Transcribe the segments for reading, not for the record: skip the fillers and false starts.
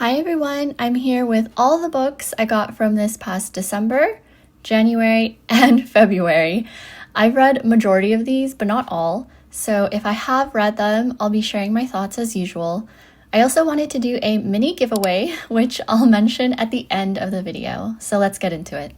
Hi everyone, I'm here with all the books I got from this past December, January, and February. I've read majority of these, but not all, so if I have read them, I'll be sharing my thoughts as usual. I also wanted to do a mini giveaway, which I'll mention at the end of the video, so let's get into it.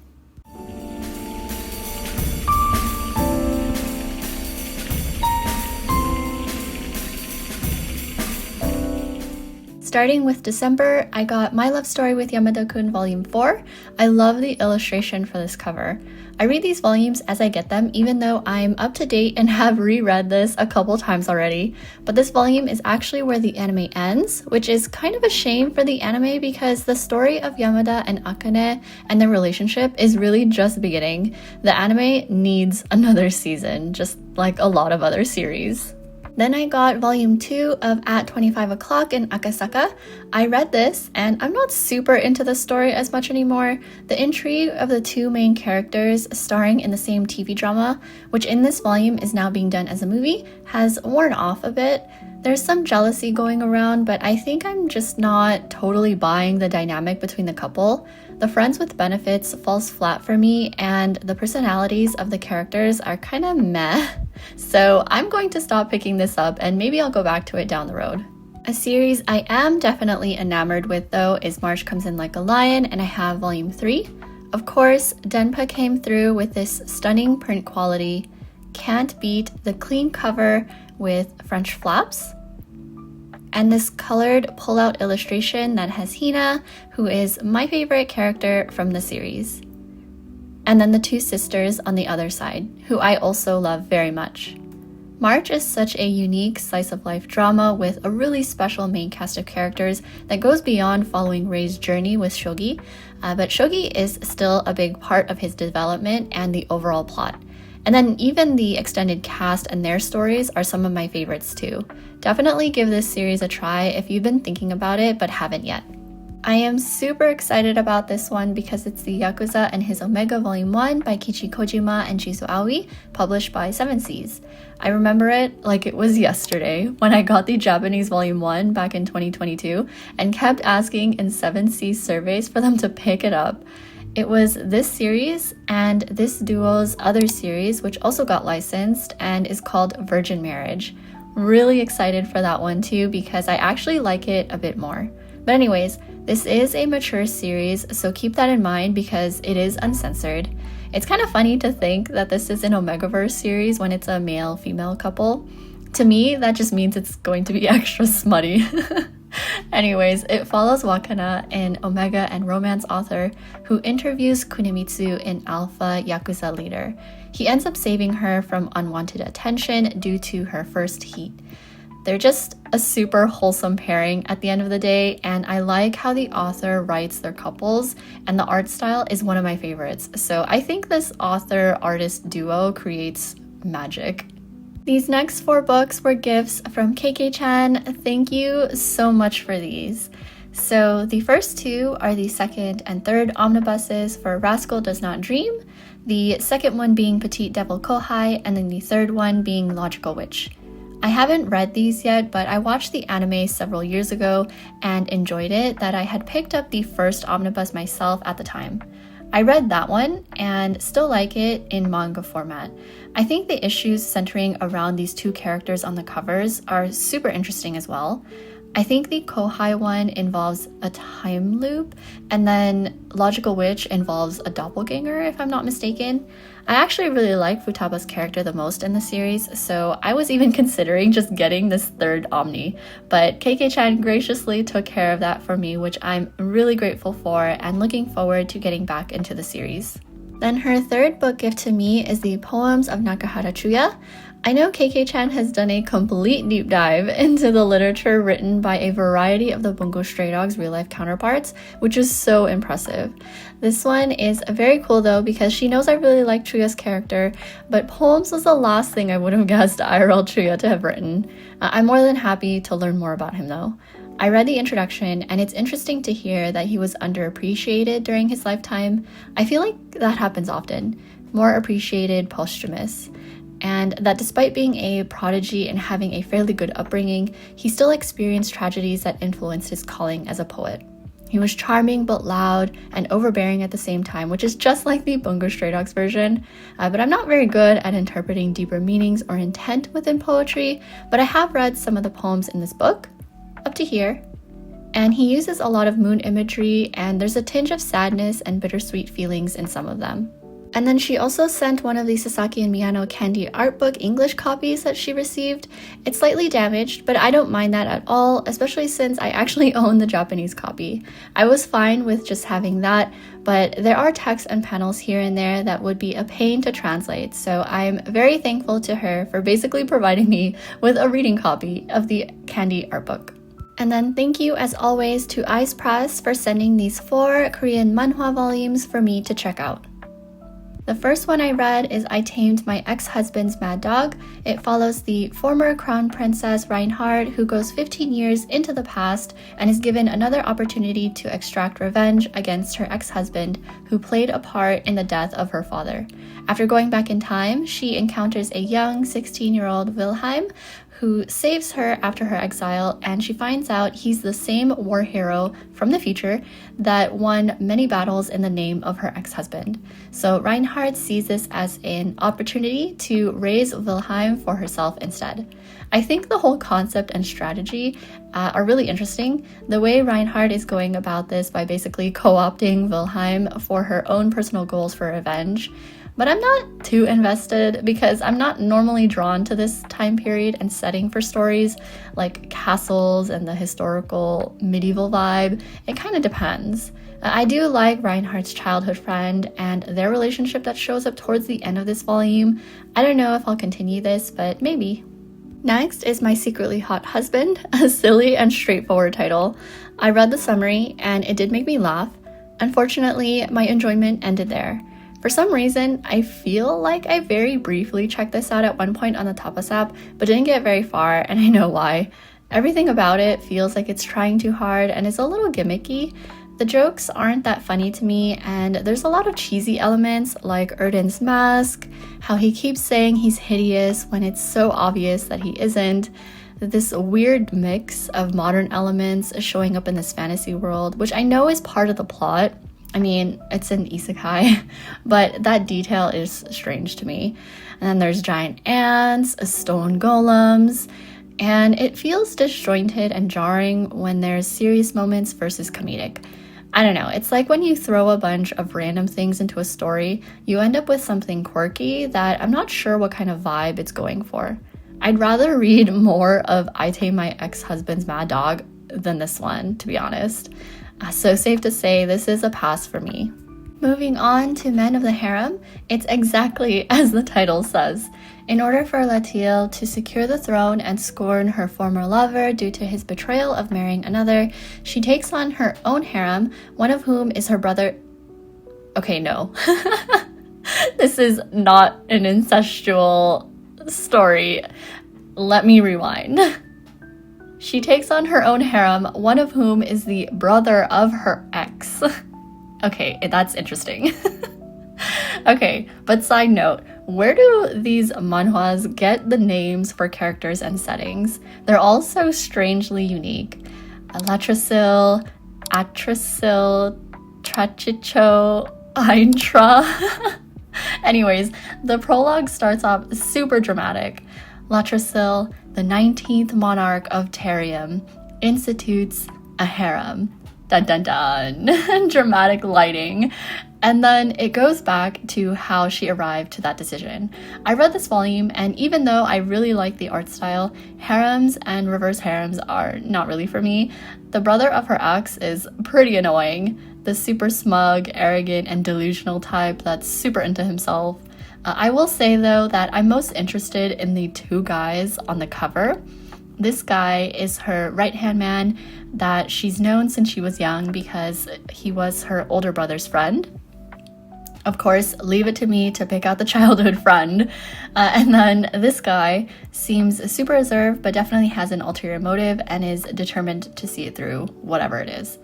Starting with December, I got My Love Story with Yamada-kun Volume 4. I love the illustration for this cover. I read these volumes as I get them, even though I'm up to date and have reread this a couple times already. But this volume is actually where the anime ends, which is kind of a shame for the anime because the story of Yamada and Akane and their relationship is really just beginning. The anime needs another season, just like a lot of other series. Then I got volume 2 of At 25 O'Clock in Akasaka. I read this, and I'm not super into the story as much anymore. The intrigue of the two main characters starring in the same TV drama, which in this volume is now being done as a movie, has worn off a bit. There's some jealousy going around, but I think I'm just not totally buying the dynamic between the couple. The friends with benefits falls flat for me, and the personalities of the characters are kind of meh. So I'm going to stop picking this up and maybe I'll go back to it down the road. A series I am definitely enamored with though is March Comes In Like a Lion, and I have volume 3. Of course, Denpa came through with this stunning print quality. Can't beat the clean cover with French flaps. And this colored pull-out illustration that has Hina, who is my favorite character from the series. And then the two sisters on the other side, who I also love very much. March is such a unique slice-of-life drama with a really special main cast of characters that goes beyond following Rei's journey with Shogi, but Shogi is still a big part of his development and the overall plot. And then even the extended cast and their stories are some of my favorites too. Definitely give this series a try if you've been thinking about it but haven't yet. I am super excited about this one because it's the Yakuza and His Omega Volume 1 by Kichi Kojima and Shizu Aoi, published by 7 Seas. I remember it like it was yesterday when I got the Japanese Volume 1 back in 2022 and kept asking in 7 Seas surveys for them to pick it up. It was this series and this duo's other series, which also got licensed and is called Virgin Marriage. Really excited for that one too because I actually like it a bit more. But anyways, this is a mature series, so keep that in mind because it is uncensored. It's kind of funny to think that this is an Omegaverse series when it's a male-female couple. To me, that just means it's going to be extra smutty. Anyways, it follows Wakana, an Omega and romance author who interviews Kunimitsu, an alpha Yakuza leader. He ends up saving her from unwanted attention due to her first heat. They're just a super wholesome pairing at the end of the day, and I like how the author writes their couples, and the art style is one of my favorites. So I think this author-artist duo creates magic. These next 4 books were gifts from KK-chan. Thank you so much for these. So the first 2 are the second and third omnibuses for Rascal Does Not Dream, the second one being Petite Devil Kohai, and then the third one being Logical Witch. I haven't read these yet, but I watched the anime several years ago and enjoyed it that I had picked up the first omnibus myself at the time. I read that one and still like it in manga format. I think the issues centering around these 2 characters on the covers are super interesting as well. I think the Kohai one involves a time loop, and then Logical Witch involves a doppelganger, if I'm not mistaken. I actually really like Futaba's character the most in the series, so I was even considering just getting this third Omni, but KK-chan graciously took care of that for me, which I'm really grateful for and looking forward to getting back into the series. Then her third book gift to me is the Poems of Nakahara Chuya. I know KK-chan has done a complete deep dive into the literature written by a variety of the Bungo Stray Dogs real-life counterparts, which is so impressive. This one is very cool though because she knows I really like Chuya's character, but Poems was the last thing I would have guessed IRL Chuya to have written. I'm more than happy to learn more about him though. I read the introduction and it's interesting to hear that he was underappreciated during his lifetime. I feel like that happens often, more appreciated posthumous. And that despite being a prodigy and having a fairly good upbringing, he still experienced tragedies that influenced his calling as a poet. He was charming but loud and overbearing at the same time, which is just like the Bungo Stray Dogs version. But I'm not very good at interpreting deeper meanings or intent within poetry, but I have read some of the poems in this book, up to here. And he uses a lot of moon imagery, and there's a tinge of sadness and bittersweet feelings in some of them. And then she also sent one of the Sasaki and Miyano candy art book English copies that she received. It's slightly damaged, but I don't mind that at all, especially since I actually own the Japanese copy. I was fine with just having that, but there are text and panels here and there that would be a pain to translate, so I'm very thankful to her for basically providing me with a reading copy of the candy art book. And then thank you as always to Ice Press for sending these 4 Korean manhwa volumes for me to check out. The first one I read is I Tamed My Ex-Husband's Mad Dog. It follows the former crown princess Reinhardt, who goes 15 years into the past and is given another opportunity to extract revenge against her ex-husband, who played a part in the death of her father. After going back in time, she encounters a young 16-year-old Wilhelm, who saves her after her exile, and she finds out he's the same war hero from the future that won many battles in the name of her ex-husband. So Reinhardt sees this as an opportunity to raise Wilhelm for herself instead. I think the whole concept and strategy are really interesting. The way Reinhardt is going about this by basically co-opting Wilhelm for her own personal goals for revenge. But I'm not too invested because I'm not normally drawn to this time period and setting for stories like castles and the historical medieval vibe. It kind of depends. I do like Reinhardt's childhood friend and their relationship that shows up towards the end of this volume. I don't know if I'll continue this, but maybe. Next is My Secretly Hot Husband, a silly and straightforward title. I read the summary and it did make me laugh. Unfortunately, my enjoyment ended there. For some reason, I feel like I very briefly checked this out at one point on the Tapas app, but didn't get very far, and I know why. Everything about it feels like it's trying too hard and is a little gimmicky. The jokes aren't that funny to me, and there's a lot of cheesy elements like Erden's mask, how he keeps saying he's hideous when it's so obvious that he isn't, this weird mix of modern elements showing up in this fantasy world, which I know is part of the plot. I mean, it's an isekai, but that detail is strange to me. And then there's giant ants, stone golems, and it feels disjointed and jarring when there's serious moments versus comedic. I don't know, it's like when you throw a bunch of random things into a story, you end up with something quirky that I'm not sure what kind of vibe it's going for. I'd rather read more of I Tame My Ex-Husband's Mad Dog than this one, to be honest. So safe to say this is a pass for me. Moving on to Men of the Harem, it's exactly as the title says. In order for Latiel to secure the throne and scorn her former lover due to his betrayal of marrying another, she takes on her own harem, one of whom is her brother. Okay, no. This is not an incestual story. Let me rewind. She takes on her own harem, one of whom is the brother of her ex. Okay, that's interesting. Okay, but side note, where do these manhwas get the names for characters and settings? They're all so strangely unique. Latrasil, Atrasil, Trachicho, Aintra. Anyways, the prologue starts off super dramatic. Latrasil, the 19th monarch of Terium, institutes a harem. Dun dun dun. Dramatic lighting. And then it goes back to how she arrived to that decision. I read this volume, and even though I really like the art style, harems and reverse harems are not really for me. The brother of her ex is pretty annoying. The super smug, arrogant, and delusional type that's super into himself. I will say though that I'm most interested in the two guys on the cover. This guy is her right-hand man that she's known since she was young because he was her older brother's friend. Of course, leave it to me to pick out the childhood friend. And then this guy seems super reserved, but definitely has an ulterior motive and is determined to see it through, whatever it is.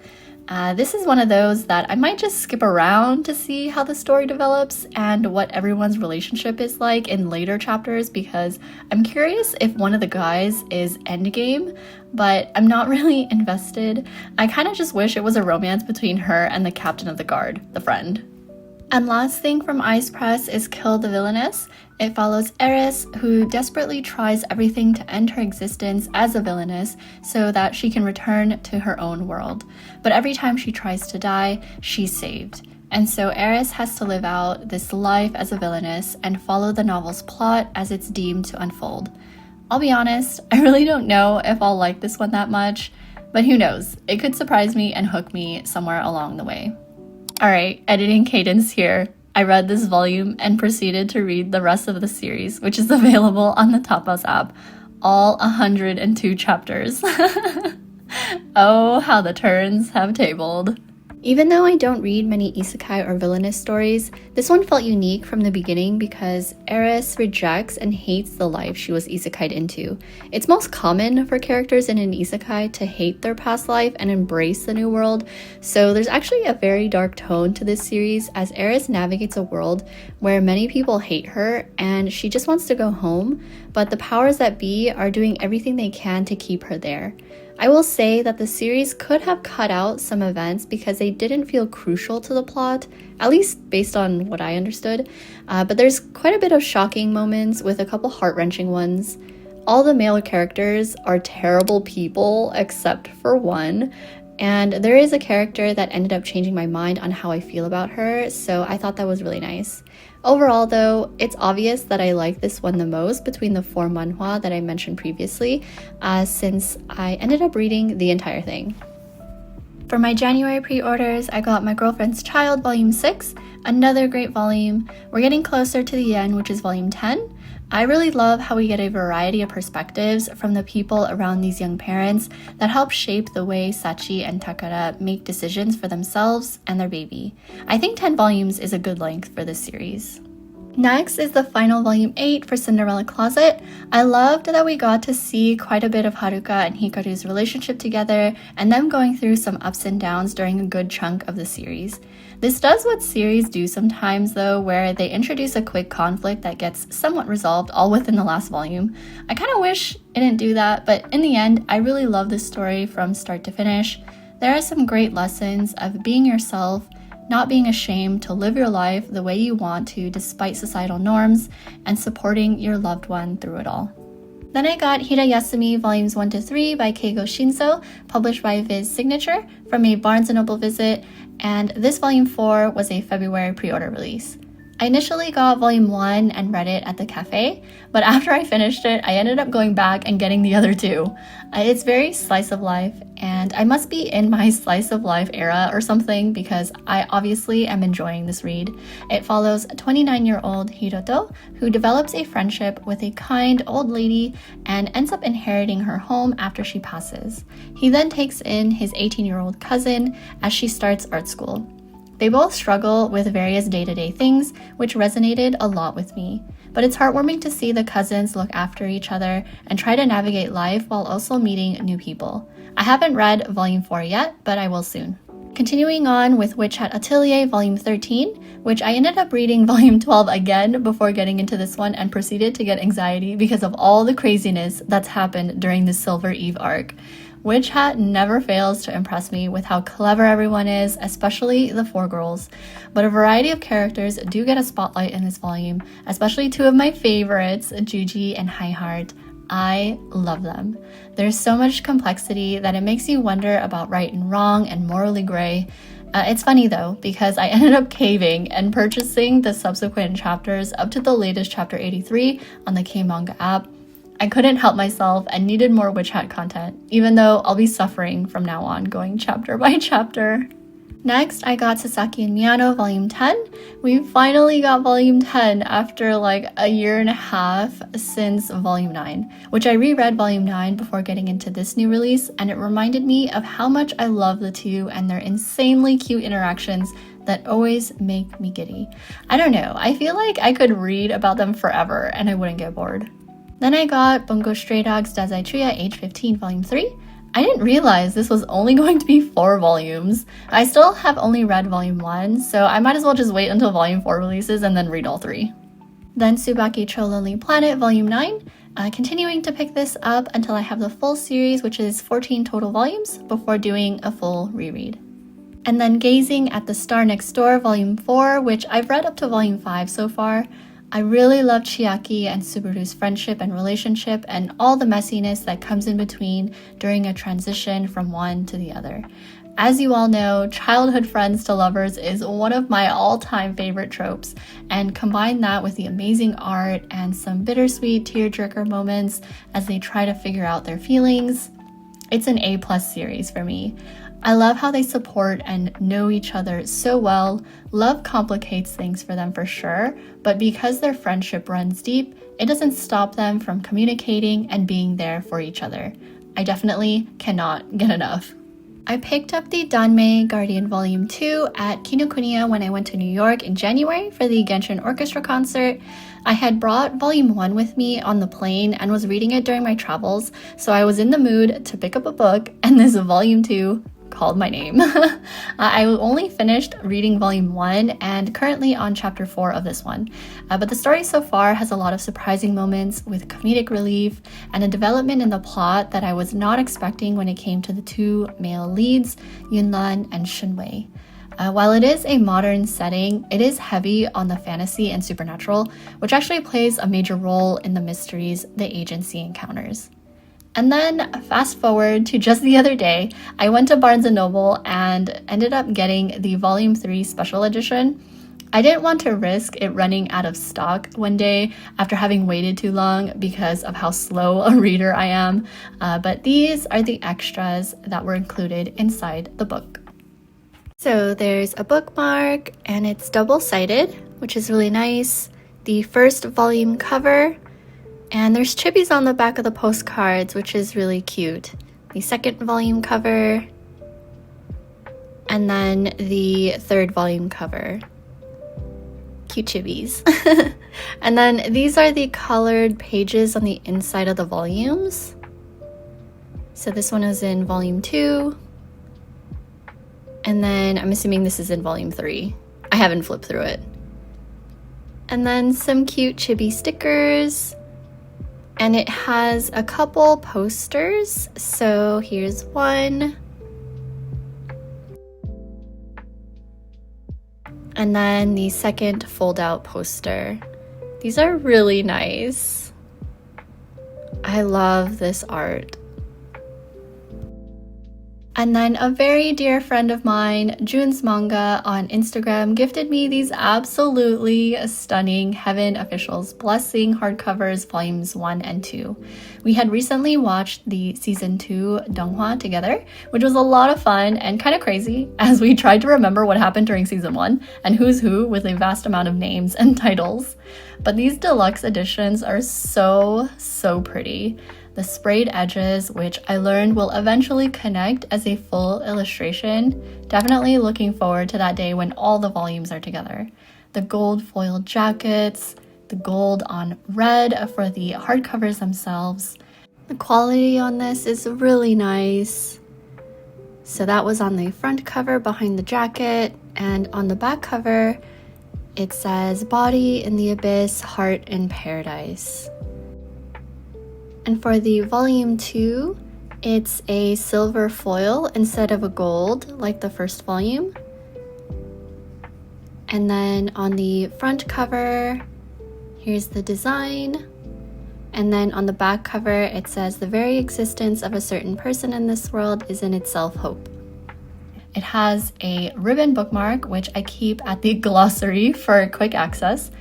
This is one of those that I might just skip around to see how the story develops and what everyone's relationship is like in later chapters, because I'm curious if one of the guys is endgame, but I'm not really invested. I kind of just wish it was a romance between her and the captain of the guard, the friend. And last thing from Ice Press is Kill the Villainess. It follows Eris, who desperately tries everything to end her existence as a villainess so that she can return to her own world. But every time she tries to die, she's saved. And so Eris has to live out this life as a villainess and follow the novel's plot as it's deemed to unfold. I'll be honest, I really don't know if I'll like this one that much, but who knows? It could surprise me and hook me somewhere along the way. Alright, editing cadence here. I read this volume and proceeded to read the rest of the series, which is available on the Tapas app. All 102 chapters. Oh, how the turns have tabled. Even though I don't read many isekai or villainous stories, this one felt unique from the beginning because Eris rejects and hates the life she was isekai'd into. It's most common for characters in an isekai to hate their past life and embrace the new world, so there's actually a very dark tone to this series as Eris navigates a world where many people hate her and she just wants to go home, but the powers that be are doing everything they can to keep her there. I will say that the series could have cut out some events because they didn't feel crucial to the plot, at least based on what I understood, but there's quite a bit of shocking moments with a couple heart-wrenching ones. All the male characters are terrible people except for one, and there is a character that ended up changing my mind on how I feel about her, so I thought that was really nice. Overall though, it's obvious that I like this one the most between the 4 manhwa that I mentioned previously, since I ended up reading the entire thing. For my January pre-orders, I got My Girlfriend's Child Volume 6, another great volume. We're getting closer to the end, which is Volume 10. I really love how we get a variety of perspectives from the people around these young parents that help shape the way Sachi and Takara make decisions for themselves and their baby. I think 10 volumes is a good length for this series. Next is the final volume 8 for Cinderella Closet. I loved that we got to see quite a bit of Haruka and Hikaru's relationship together and them going through some ups and downs during a good chunk of the series. This does what series do sometimes though, where they introduce a quick conflict that gets somewhat resolved all within the last volume. I kind of wish it didn't do that, but in the end, I really love this story from start to finish. There are some great lessons of being yourself, not being ashamed to live your life the way you want to despite societal norms, and supporting your loved one through it all. Then I got Hirayasumi Volumes 1-3 by Keigo Shinso, published by Viz Signature, from a Barnes & Noble visit, and this Volume 4 was a February pre-order release. I initially got Volume 1 and read it at the cafe, but after I finished it, I ended up going back and getting the other two. It's very slice of life, and I must be in my slice of life era or something because I obviously am enjoying this read. It follows 29-year-old Hiroto, who develops a friendship with a kind old lady and ends up inheriting her home after she passes. He then takes in his 18-year-old cousin as she starts art school. They both struggle with various day-to-day things, which resonated a lot with me. But it's heartwarming to see the cousins look after each other and try to navigate life while also meeting new people. I haven't read Volume 4 yet, but I will soon. Continuing on with Hat Atelier Volume 13, which I ended up reading Volume 12 again before getting into this one and proceeded to get anxiety because of all the craziness that's happened during the Silver Eve arc. Witch Hat never fails to impress me with how clever everyone is, especially the 4 girls. But a variety of characters do get a spotlight in this volume, especially 2 of my favorites, Juji and Highheart. I love them. There's so much complexity that it makes you wonder about right and wrong and morally gray. It's funny though, because I ended up caving and purchasing the subsequent chapters up to the latest chapter 83 on the K-manga app. I couldn't help myself and needed more Witch Hat content, even though I'll be suffering from now on going chapter by chapter. Next, I got Sasaki and Miyano Volume 10. We finally got Volume 10 after like a year and a half since Volume 9, which I reread Volume 9 before getting into this new release, and it reminded me of how much I love the two and their insanely cute interactions that always make me giddy. I don't know, I feel like I could read about them forever and I wouldn't get bored. Then I got Bungo Stray Dogs Dazai Chuya Age 15 Volume 3. I didn't realize this was only going to be 4 volumes. I still have only read volume 1, so I might as well just wait until volume 4 releases and then read all 3. Then Tsubaki-chou Lonely Planet volume 9, continuing to pick this up until I have the full series, which is 14 total volumes, before doing a full reread. And then Gazing at the Star Next Door volume 4, which I've read up to volume 5 so far. I really love Chiaki and Subaru's friendship and relationship and all the messiness that comes in between during a transition from one to the other. As you all know, childhood friends to lovers is one of my all-time favorite tropes, and combine that with the amazing art and some bittersweet tearjerker moments as they try to figure out their feelings. It's an A+ series for me. I love how they support and know each other so well. Love complicates things for them for sure, but because their friendship runs deep, it doesn't stop them from communicating and being there for each other. I definitely cannot get enough. I picked up the Danmei Guardian Volume 2 at Kinokuniya when I went to New York in January for the Genshin Orchestra concert. I had brought Volume 1 with me on the plane and was reading it during my travels, so I was in the mood to pick up a book, and this Volume 2 called my name. I only finished reading volume 1 and currently on chapter 4 of this one. But the story so far has a lot of surprising moments with comedic relief and a development in the plot that I was not expecting when it came to the 2 male leads, Yunlan and Shunwei. While it is a modern setting, it is heavy on the fantasy and supernatural, which actually plays a major role in the mysteries the agency encounters. And then fast forward to just the other day, I went to Barnes & Noble and ended up getting the Volume 3 Special Edition. I didn't want to risk it running out of stock one day after having waited too long because of how slow a reader I am, but these are the extras that were included inside the book. So there's a bookmark and it's double-sided, which is really nice. The first volume cover, and there's chibis on the back of the postcards, which is really cute. The second volume cover, and then the third volume cover. Cute chibis. And then these are the colored pages on the inside of the volumes. So this one is in volume 2. And then I'm assuming this is in volume 3. I haven't flipped through it. And then some cute chibi stickers. And it has a couple posters. So here's one. And then the second fold-out poster. These are really nice. I love this art. And then a very dear friend of mine, Jun's Manga on Instagram, gifted me these absolutely stunning Heaven Officials Blessing hardcovers volumes 1 and 2. We had recently watched the season 2 donghua together, which was a lot of fun and kind of crazy as we tried to remember what happened during season 1 and who's who with a vast amount of names and titles. But these deluxe editions are so pretty. The sprayed edges, which I learned will eventually connect as a full illustration. Definitely looking forward to that day when all the volumes are together. The gold foiled jackets, the gold on red for the hardcovers themselves. The quality on this is really nice. So that was on the front cover behind the jacket, and on the back cover, it says Body in the Abyss, Heart in Paradise. And for the volume 2, it's a silver foil instead of a gold like the first volume. And then on the front cover, here's the design. And then on the back cover, it says the very existence of a certain person in this world is in itself hope. It has a ribbon bookmark, which I keep at the glossary for quick access.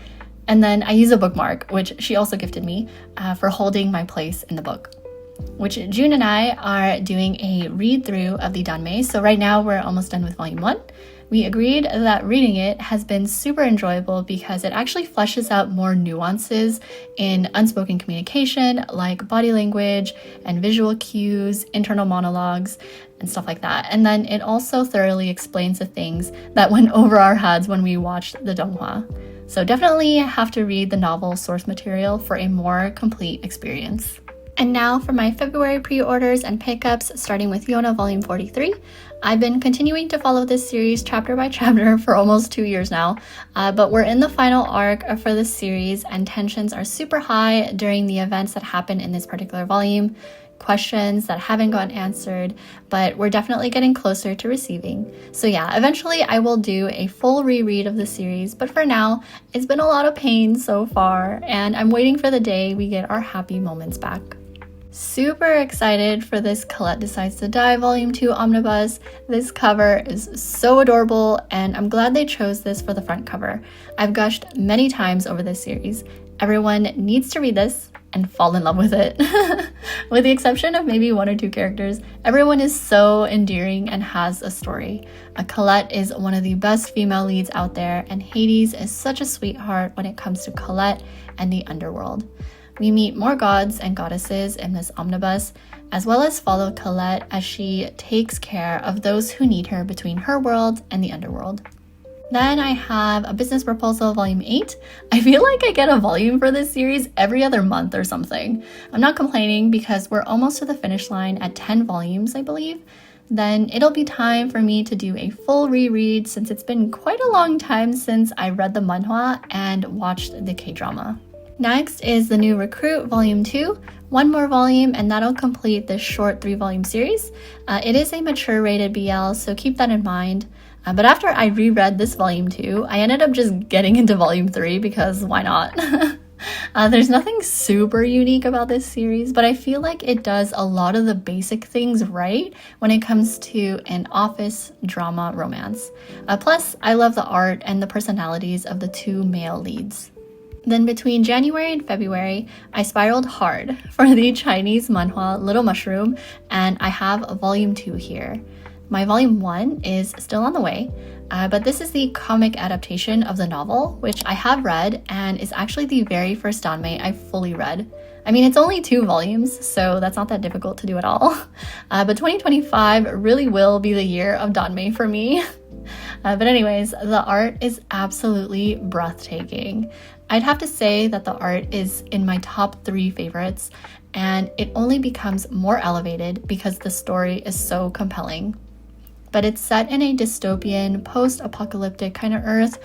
And then I use a bookmark, which she also gifted me, for holding my place in the book. Which June and I are doing a read-through of the danmei, so right now we're almost done with volume 1. We agreed that reading it has been super enjoyable because it actually fleshes out more nuances in unspoken communication, like body language and visual cues, internal monologues, and stuff like that. And then it also thoroughly explains the things that went over our heads when we watched the donghua. So definitely have to read the novel source material for a more complete experience. And now for my February pre-orders and pickups, starting with Yona Volume 43. I've been continuing to follow this series chapter by chapter for almost 2 years now, but we're in the final arc for this series and tensions are super high during the events that happen in this particular volume. Questions that haven't gotten answered, but we're definitely getting closer to receiving. So yeah, eventually I will do a full reread of the series, but for now, it's been a lot of pain so far, and I'm waiting for the day we get our happy moments back. Super excited for this Colette Decides to Die Volume 2 Omnibus. This cover is so adorable, and I'm glad they chose this for the front cover. I've gushed many times over this series. Everyone needs to read this and fall in love with it. With the exception of maybe 1 or 2 characters, everyone is so endearing and has a story. Colette is one of the best female leads out there, and Hades is such a sweetheart when it comes to Colette and the underworld. We meet more gods and goddesses in this omnibus, as well as follow Colette as she takes care of those who need her between her world and the underworld. Then I have a Business Proposal Volume 8. I feel like I get a volume for this series every other month or something. I'm not complaining because we're almost to the finish line at 10 volumes, I believe. Then it'll be time for me to do a full reread since it's been quite a long time since I read the manhwa and watched the K-drama. Next is the new Recruit Volume 2, 1 more volume, and that'll complete this short 3-volume series. It is a mature rated BL, so keep that in mind. But after I reread this Volume 2, I ended up just getting into Volume 3 because why not? There's nothing super unique about this series, but I feel like it does a lot of the basic things right when it comes to an office drama romance. Plus, I love the art and the personalities of the 2 male leads. Then between January and February, I spiraled hard for the Chinese manhwa Little Mushroom, and I have a Volume 2 here. My Volume 1 is still on the way, but this is the comic adaptation of the novel, which I have read and is actually the very first danmei I fully read. I mean, it's only 2 volumes, so that's not that difficult to do at all. But 2025 really will be the year of danmei for me. But anyways, the art is absolutely breathtaking. I'd have to say that the art is in my top 3 favorites, and it only becomes more elevated because the story is so compelling. But it's set in a dystopian, post-apocalyptic kind of Earth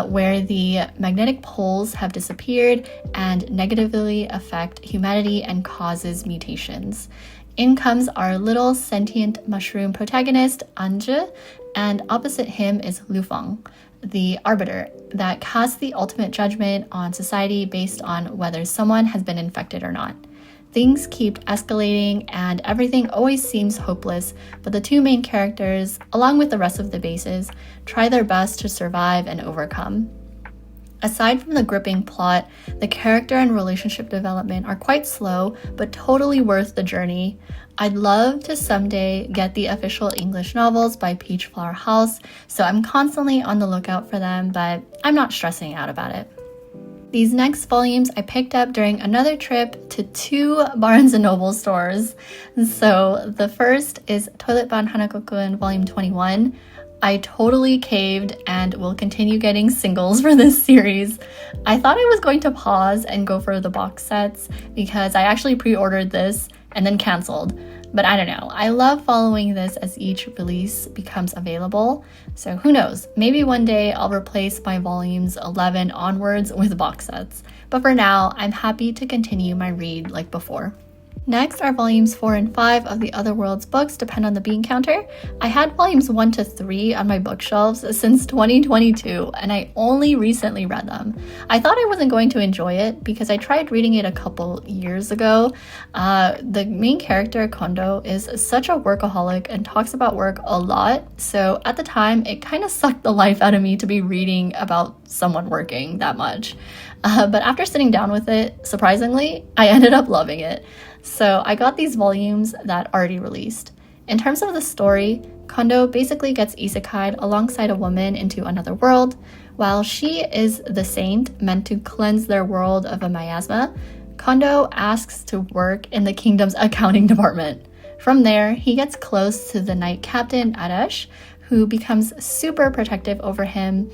where the magnetic poles have disappeared and negatively affect humanity and causes mutations. In comes our little sentient mushroom protagonist, Anje, and opposite him is Lufeng, the arbiter that casts the ultimate judgment on society based on whether someone has been infected or not. Things keep escalating and everything always seems hopeless, but the 2 main characters, along with the rest of the bases, try their best to survive and overcome. Aside from the gripping plot, the character and relationship development are quite slow, but totally worth the journey. I'd love to someday get the official English novels by Peach Flower House, so I'm constantly on the lookout for them, but I'm not stressing out about it. These next volumes I picked up during another trip to 2 Barnes & Noble stores. So the first is Toilet Ban Hanako-kun Volume 21. I totally caved and will continue getting singles for this series. I thought I was going to pause and go for the box sets because I actually pre-ordered this and then canceled. But I don't know, I love following this as each release becomes available. So who knows, maybe one day I'll replace my volumes 11 onwards with box sets. But for now, I'm happy to continue my read like before. Next are volumes 4 and 5 of the Other Worlds books, depend on the bean counter. I had volumes 1 to 3 on my bookshelves since 2022, and I only recently read them. I thought I wasn't going to enjoy it because I tried reading it a couple years ago. The main character, Kondo, is such a workaholic and talks about work a lot, so at the time, it kind of sucked the life out of me to be reading about someone working that much. But after sitting down with it, surprisingly, I ended up loving it. So I got these volumes that already released. In terms of the story, Kondo basically gets isekai'd alongside a woman into another world. While she is the saint meant to cleanse their world of a miasma, Kondo asks to work in the kingdom's accounting department. From there, he gets close to the knight captain Arash, who becomes super protective over him,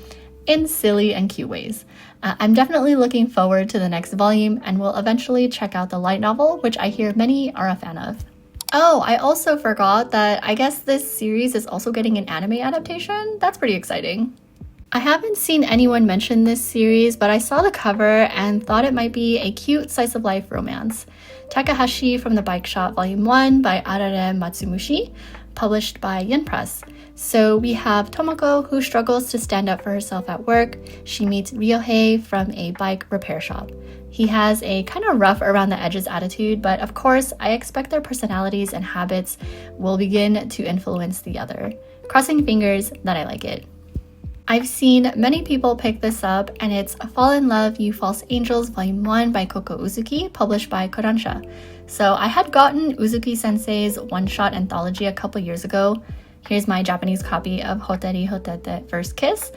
in silly and cute ways. I'm definitely looking forward to the next volume and will eventually check out the light novel, which I hear many are a fan of. Oh, I also forgot that I guess this series is also getting an anime adaptation. That's pretty exciting. I haven't seen anyone mention this series, but I saw the cover and thought it might be a cute slice-of-life romance. Takahashi from the Bike Shop Volume 1 by Arare Matsumushi, published by Yin Press. So we have Tomoko, who struggles to stand up for herself at work. She meets Ryohei from a bike repair shop. He has a kind of rough around the edges attitude, but of course, I expect their personalities and habits will begin to influence the other. Crossing fingers that I like it. I've seen many people pick this up, and it's Fall in Love, You False Angels Volume 1 by Koko Uzuki, published by Kodansha. So I had gotten Uzuki-sensei's one-shot anthology a couple years ago. Here's my Japanese copy of Hoteri Hotete First Kiss.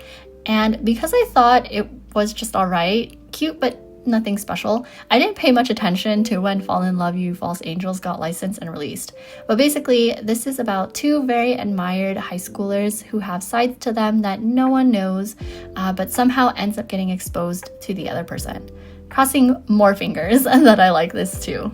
And because I thought it was just alright, cute but nothing special, I didn't pay much attention to when Fall in Love, You False Angels got licensed and released. But basically, this is about two very admired high schoolers who have sides to them that no one knows, but somehow ends up getting exposed to the other person. Crossing more fingers that I like this too.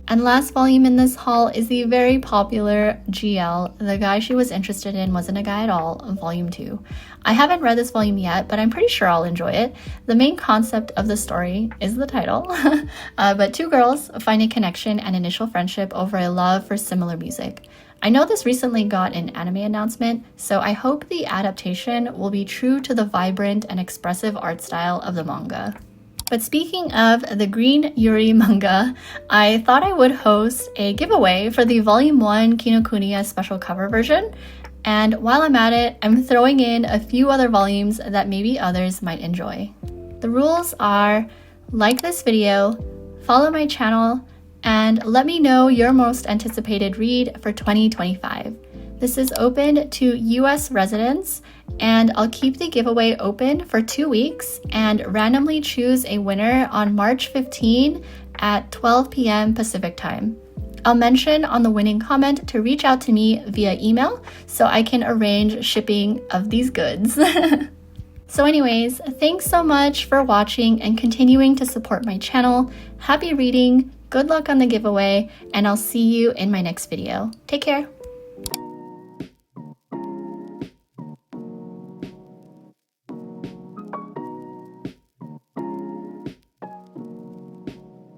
And last volume in this haul is the very popular GL, The Guy She Was Interested In Wasn't a Guy at All, Volume 2. I haven't read this volume yet, but I'm pretty sure I'll enjoy it. The main concept of the story is the title, but two girls find a connection and initial friendship over a love for similar music. I know this recently got an anime announcement, so I hope the adaptation will be true to the vibrant and expressive art style of the manga. But speaking of the Green Yuri manga, I thought I would host a giveaway for the Volume 1 Kinokuniya special cover version. And while I'm at it, I'm throwing in a few other volumes that maybe others might enjoy. The rules are: like this video, follow my channel, and let me know your most anticipated read for 2025. This is open to US residents, and I'll keep the giveaway open for 2 weeks and randomly choose a winner on March 15 at 12 p.m. Pacific time. I'll mention on the winning comment to reach out to me via email so I can arrange shipping of these goods. So anyways, thanks so much for watching and continuing to support my channel. Happy reading, good luck on the giveaway, and I'll see you in my next video. Take care.